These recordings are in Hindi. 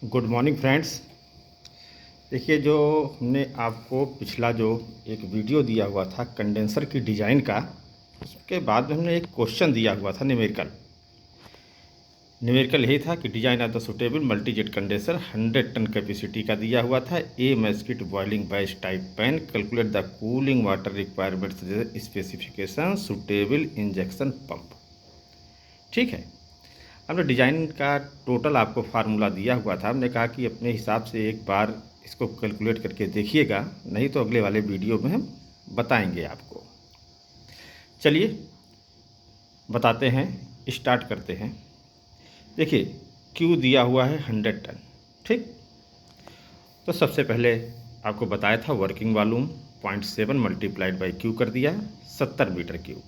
Good morning friends. देखिए, जो हमने आपको पिछला जो एक वीडियो दिया हुआ था कंडेंसर की डिज़ाइन का, उसके बाद में हमने एक क्वेश्चन दिया हुआ था न्यूमेरिकल यही था कि design of the suitable multi jet condenser 100 ton capacity का दिया हुआ था। A massecuite boiling batch type pan, calculate the cooling water requirements specification, suitable injection pump. ठीक है, हमने डिज़ाइन का टोटल आपको फार्मूला दिया हुआ था। हमने कहा कि अपने हिसाब से एक बार इसको कैलकुलेट करके देखिएगा, नहीं तो अगले वाले वीडियो में हम बताएंगे आपको। चलिए बताते हैं, स्टार्ट करते हैं। देखिए, क्यू दिया हुआ है 100 टन। ठीक, तो सबसे पहले आपको बताया था working volume 0.7 multiplied by Q कर दिया 70 मीटर क्यूब।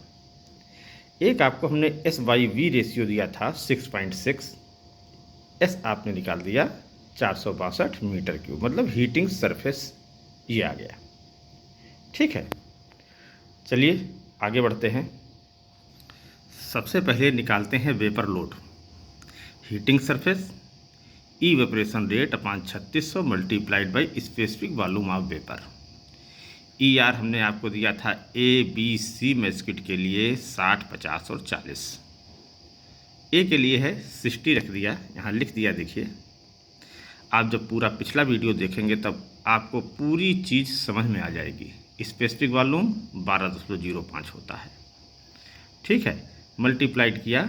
एक आपको हमने S/V रेशियो दिया था 6.6, एस आपने निकाल दिया 462 मीटर क्यूब, मतलब हीटिंग सरफेस ये आ गया। ठीक है, चलिए आगे बढ़ते हैं। सबसे पहले निकालते हैं vapour load, heating surface, evaporation rate upon 3600 multiplied by specific volume of vapour. ER हमने आपको दिया था ABC मैस्किट के लिए 60, 50 और 40। ए के लिए है 60 रख दिया, यहाँ लिख दिया। देखिए, आप जब पूरा पिछला वीडियो देखेंगे तब आपको पूरी चीज़ समझ में आ जाएगी। स्पेसिफिक वॉल्यूम 12.05 होता है। ठीक है, मल्टीप्लाइड किया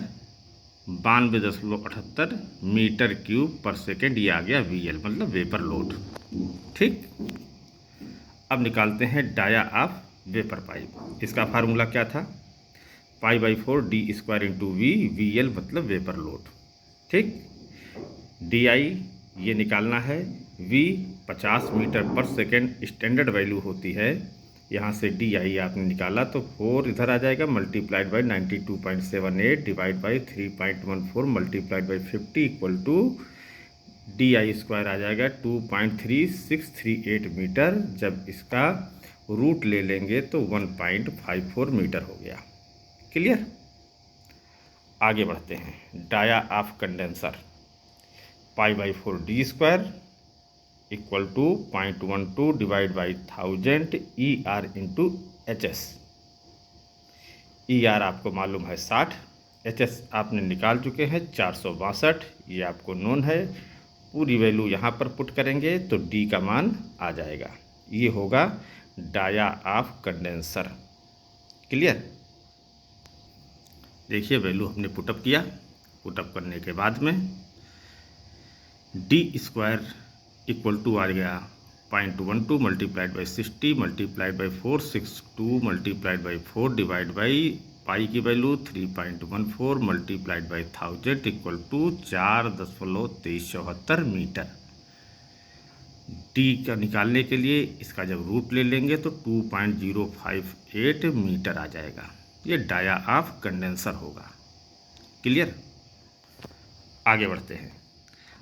92.78 मीटर क्यूब पर सेकेंड, ये आ गया VL, मतलब वेपर लोड। ठीक, अब निकालते हैं डाया ऑफ वेपर पाइप। इसका फार्मूला क्या था? π/4 D² इंटू V, VL मतलब वेपर लोड। ठीक, DI ये निकालना है, V 50 मीटर पर सेकेंड स्टैंडर्ड वैल्यू होती है। यहाँ से DI आपने निकाला तो 4 इधर आ जाएगा, multiplied by 92.78 divide by 3.14 multiplied by 50 equal to DI² आ जाएगा 2.3638 मीटर। जब इसका रूट ले लेंगे तो 1.54 मीटर हो गया। क्लियर? आगे बढ़ते हैं। Dia of condenser π/4 D² equal to 0.12 divide by 1000 ER into HS। ER आपको मालूम है 60, HS आपने निकाल चुके हैं 462, ये आपको नोन है। पूरी वैल्यू यहाँ पर पुट करेंगे तो D का मान आ जाएगा। ये होगा डाया ऑफ कंडेंसर। क्लियर? देखिए, वैल्यू हमने पुटअप किया। पुटअप करने के बाद में D² इक्वल टू आ गया 0.12 multiplied by 60 multiplied by 462 multiplied by 4 divide by pi की value 3.14 multiplied by 1000 equal to 4.2374 metre. D का निकालने के लिए इसका जब रूट ले लेंगे तो 2.058 मीटर आ जाएगा। ये डाया ऑफ कंडेंसर होगा। क्लियर? आगे बढ़ते हैं।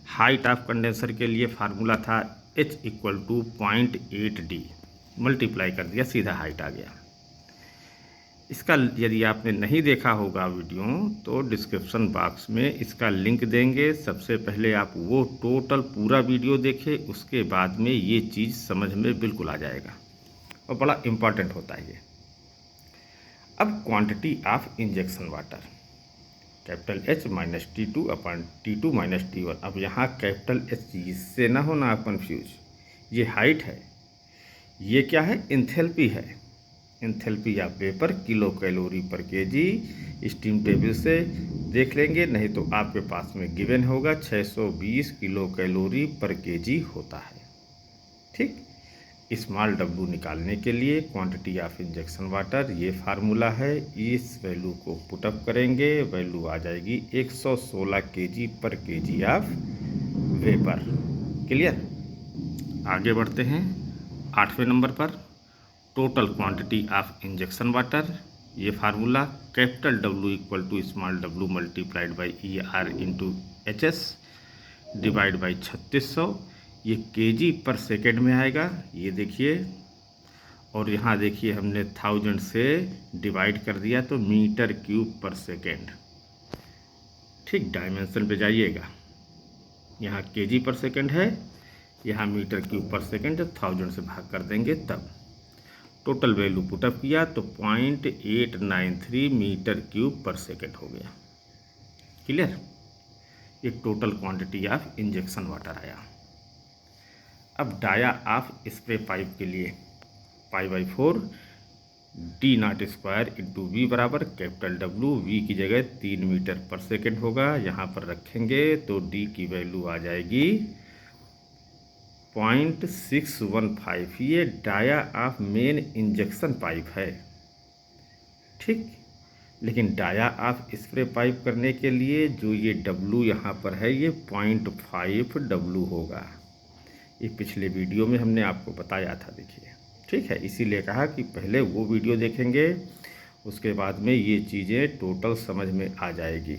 हाइट ऑफ कंडेंसर के लिए फार्मूला था H equal to 0.8D, multiply कर दिया, सीधा हाइट आ गया। इसका यदि आपने नहीं देखा होगा वीडियो तो डिस्क्रिप्शन बॉक्स में इसका लिंक देंगे। सबसे पहले आप वो टोटल पूरा वीडियो देखें, उसके बाद में ये चीज़ समझ में बिल्कुल आ जाएगा और बड़ा इम्पॉर्टेंट होता है ये। अब quantity of injection water, capital H minus T2 upon T2 minus T1। अब यहाँ कैपिटल H, इससे ना होना आप कन्फ्यूज। ये हाइट है, ये क्या है? एंथैल्पी है। Enthalpy of vapour kilo calorie पर केजी, स्टीम टेबल से देख लेंगे, नहीं तो आपके पास में गिवन होगा 620 किलो कैलोरी पर केजी होता है। ठीक, स्मॉल W निकालने के लिए क्वांटिटी ऑफ इंजेक्शन वाटर, ये फार्मूला है। इस वैल्यू को पुटअप करेंगे, वैल्यू आ जाएगी 116 kg पर केजी ऑफ वेपर। क्लियर? आगे बढ़ते हैं 8वें नंबर पर। Total quantity of injection water, ये formula capital W equal to small w multiplied by ER into HS divide by 3600, ये केजी पर सेकेंड में आएगा। ये देखिए, और यहाँ देखिए हमने 1000 से डिवाइड कर दिया तो मीटर क्यूब पर सेकेंड। ठीक, डायमेंशन पे जाइएगा। यहाँ केजी पर सेकंड है, यहाँ मीटर क्यूब पर सेकंड, 1000 से भाग कर देंगे तब टोटल वैल्यू पुटअप किया तो 0.893 मीटर क्यूब पर सेकंड हो गया। क्लियर? ये total quantity of injection water आया। अब डाया ऑफ स्प्रे पाइप के लिए π/4 D0² इंटू वी बराबर कैपिटल W, वी की जगह 3 मीटर पर सेकंड होगा, यहाँ पर रखेंगे तो D की वैल्यू आ जाएगी 0.615। ये dia of main injection pipe है, ठीक। लेकिन डाया ऑफ स्प्रे पाइप करने के लिए जो ये W यहाँ पर है ये 0.5 W होगा। ये पिछले वीडियो में हमने आपको बताया था, देखिए, ठीक है। इसीलिए कहा कि पहले वो वीडियो देखेंगे, उसके बाद में ये चीज़ें टोटल समझ में आ जाएगी,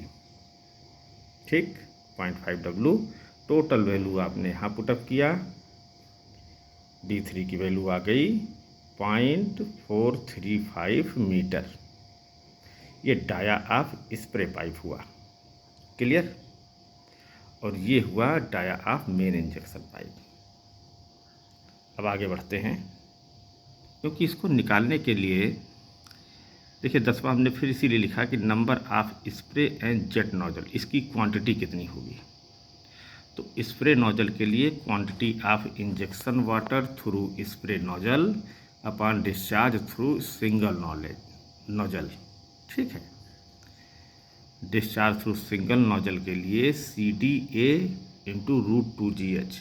ठीक। 0.5 W टोटल वैल्यू आपने यहाँ पुटअप किया, D3 की वैल्यू आ गई 0.435 मीटर। ये डाया ऑफ स्प्रे पाइप हुआ। क्लियर? और ये हुआ dia of main injection pipe. अब आगे बढ़ते हैं, क्योंकि इसको निकालने के लिए देखिए 10वां हमने फिर इसीलिए लिखा कि number of spray and jet nozzle, इसकी क्वांटिटी कितनी होगी। तो स्प्रे नोजल के लिए quantity of injection water through spray nozzle upon discharge through single nozzle, ठीक है। डिस्चार्ज थ्रू सिंगल नोजल के लिए CDA इंटू √2GH।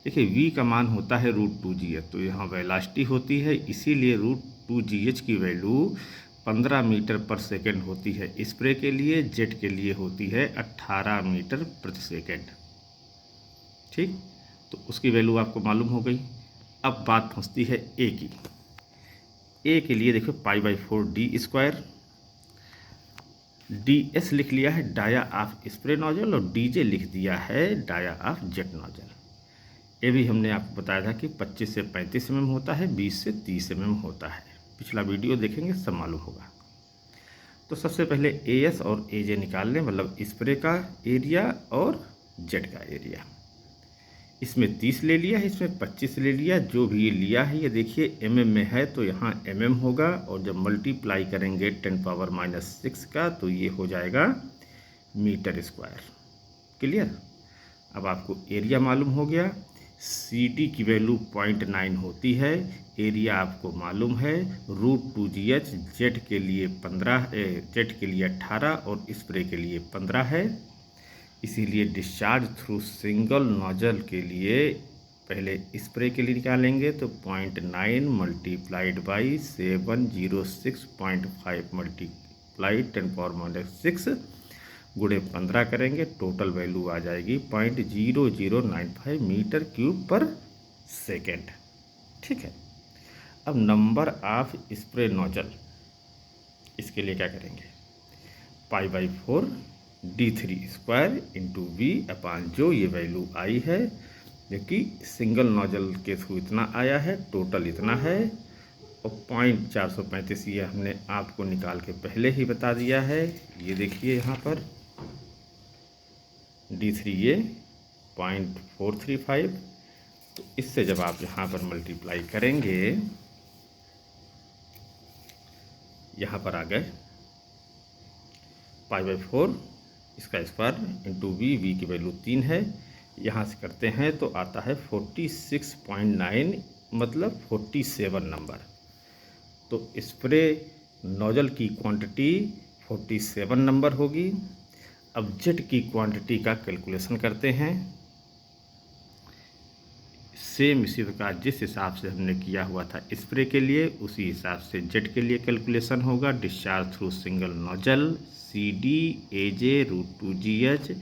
देखिए V का मान होता है √2GH, तो यहाँ वेलोसिटी होती है, इसीलिए √2GH की वैल्यू 15 मीटर पर सेकंड होती है स्प्रे के लिए, जेट के लिए होती है 18 मीटर प्रति सेकंड, ठीक। तो उसकी वैल्यू आपको मालूम हो गई। अब बात पहुँचती है A की। A के लिए देखो π/4 D², DS लिख लिया है डाया ऑफ स्प्रे नोजल, और DJ लिख दिया है डाया ऑफ जेट नोजल। ये भी हमने आपको बताया था कि 25 से 35 mm होता है, 20 से 30 mm होता है। पिछला वीडियो देखेंगे सब मालूम होगा। तो सबसे पहले AS और AJ निकाल लें, मतलब स्प्रे का एरिया और जेट का एरिया। इसमें 30 ले लिया है, इसमें 25 ले लिया, जो भी लिया है ये देखिए mm में है तो यहाँ mm होगा, और जब मल्टीप्लाई करेंगे 10⁻⁻6 का तो ये हो जाएगा मीटर स्क्वायर। क्लियर? अब आपको एरिया मालूम हो गया। CD की वैल्यू 0.9 होती है, एरिया आपको मालूम है √2GH, जेट के लिए 15, जेट के लिए 18 और स्प्रे के लिए 15 है। इसीलिए डिस्चार्ज थ्रू सिंगल नोजल के लिए पहले स्प्रे के लिए निकालेंगे तो 0.9 मल्टीप्लाइड बाई 706.5 मल्टीप्लाई 10⁻⁻6 गुणे 15 करेंगे, टोटल वैल्यू आ जाएगी 0.0095 मीटर क्यूब पर सेकेंड, ठीक है। अब नंबर ऑफ स्प्रे नोजल, इसके लिए क्या करेंगे, π/4 D3² इंटू V अपान जो ये वैल्यू आई है, जो कि सिंगल नोजल के थ्रू इतना आया है, टोटल इतना है, और 0.435 ये हमने आपको निकाल के पहले ही बता दिया है। ये देखिए यहाँ पर D3 ये 0.435, तो इससे जब आप यहाँ पर मल्टीप्लाई करेंगे, यहाँ पर आ गए π/4 इसका स्क्वायर इंटू V की वैल्यू 3 है, यहाँ से करते हैं तो आता है 46.9, मतलब 47 नंबर। तो स्प्रे नोजल की क्वांटिटी 47 नंबर होगी। अब जेट की क्वांटिटी का कैलकुलेशन करते हैं, सेम इसी प्रकार जिस हिसाब से हमने किया हुआ था स्प्रे के लिए, उसी हिसाब से जेट के लिए कैलकुलेशन होगा। Discharge through single nozzle CD AJ √2GH,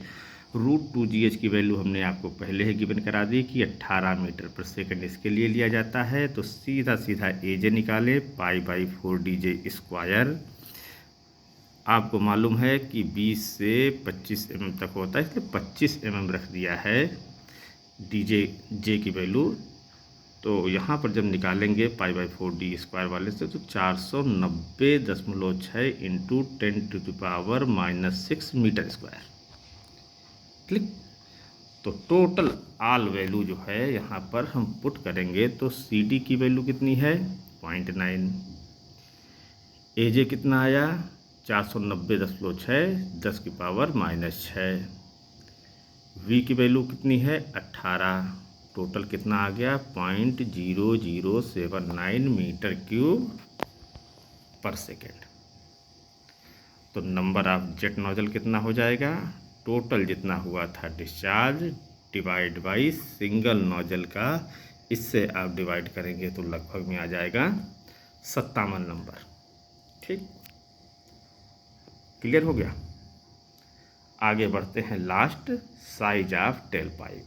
√2GH की वैल्यू हमने आपको पहले ही गिवन करा दी कि 18 मीटर पर सेकंड इसके लिए लिया जाता है। तो सीधा सीधा AJ निकालें, π/4 DJ²। आपको मालूम है कि 20 से 25 mm तक होता है, इसलिए 25 mm रख दिया है DJ की वैल्यू। तो यहाँ पर जब निकालेंगे π/4 D² वाले से तो 490.6 इंटू 10⁻⁻6 मीटर स्क्वायर। क्लिक। तो टोटल आल वैल्यू जो है यहाँ पर हम पुट करेंगे तो सी डी की वैल्यू कितनी है 0.9, ए जे कितना आया 490.6 10 की पावर -6, वी की वैल्यू कितनी है 18, टोटल कितना आ गया 0.0079 मीटर क्यूब पर सेकेंड। तो नंबर ऑफ जेट नोजल कितना हो जाएगा, टोटल जितना हुआ था discharge divide by single nozzle का, इससे आप डिवाइड करेंगे तो लगभग में आ जाएगा 57 नंबर। ठीक, क्लियर हो गया। आगे बढ़ते हैं last, size of tail pipe.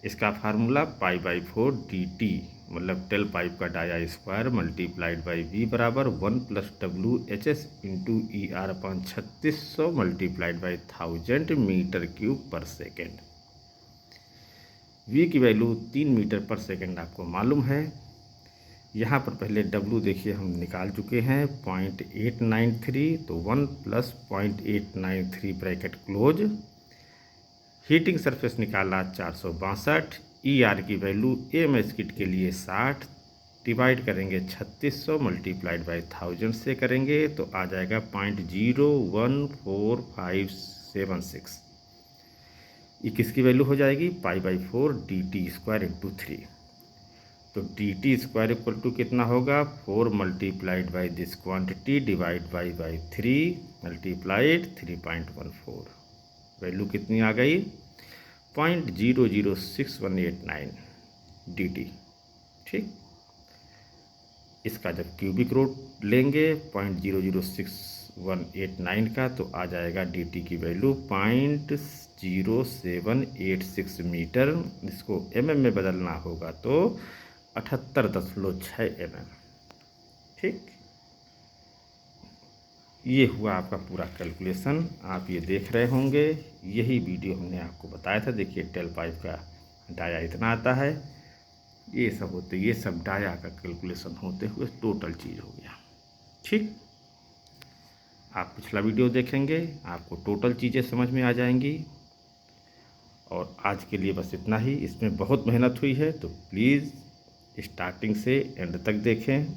इसका फार्मूला π/4 dt, मतलब टेल पाइप का dia square multiplied by V बराबर 1 + WHS into ER/3600 multiplied by 1000 metre cube पर सेकेंड। वी की वैल्यू 3 मीटर पर सेकेंड आपको मालूम है। यहाँ पर पहले W देखिए हम निकाल चुके हैं 0.893, तो 1 + 0.893 ब्रैकेट क्लोज। हीटिंग सरफेस निकाला 462, ER की वैल्यू AMS किट के लिए 60, डिवाइड करेंगे 3600 मल्टीप्लाइड बाई 1000 से करेंगे तो आ जाएगा 0.01456। ये किसकी वैल्यू हो जाएगी π/4 dt² इंटू 3। तो dt² इक्वल टू कितना होगा 4 multiplied by this quantity divide by 3 multiplied 3.14। Value कितनी आ गई 0.006189 dt। ठीक, इसका जब क्यूबिक रूट लेंगे 0.006189 का तो आ जाएगा dt की वैल्यू 0.0786 मीटर। इसको mm में बदलना होगा तो 78.6 mm। ठीक, ये हुआ आपका पूरा कैलकुलेशन, आप ये देख रहे होंगे। यही वीडियो हमने आपको बताया था। देखिए टेल पाइप का डाया इतना आता है, ये सब डाया का कैलकुलेशन होते हुए टोटल चीज़ हो गया। ठीक, आप पिछला वीडियो देखेंगे आपको टोटल चीज़ें समझ में आ जाएंगी। और आज के लिए बस इतना ही। इसमें बहुत मेहनत हुई है तो प्लीज़ स्टार्टिंग से एंड तक देखें,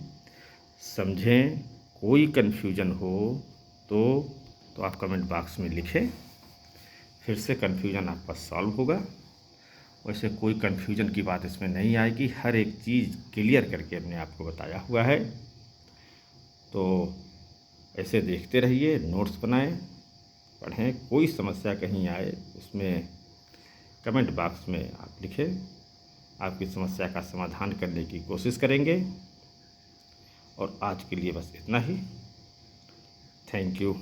समझें। कोई कन्फ्यूजन हो तो आप कमेंट बॉक्स में लिखें, फिर से कन्फ्यूजन आपका सॉल्व होगा। वैसे कोई कन्फ्यूजन की बात इसमें नहीं आएगी, हर एक चीज़ क्लियर करके हमने आपको बताया हुआ है। तो ऐसे देखते रहिए, नोट्स बनाएं, पढ़ें। कोई समस्या कहीं आए उसमें कमेंट बॉक्स में आप लिखें, आपकी समस्या का समाधान करने की कोशिश करेंगे। और आज के लिए बस इतना ही। Thank you.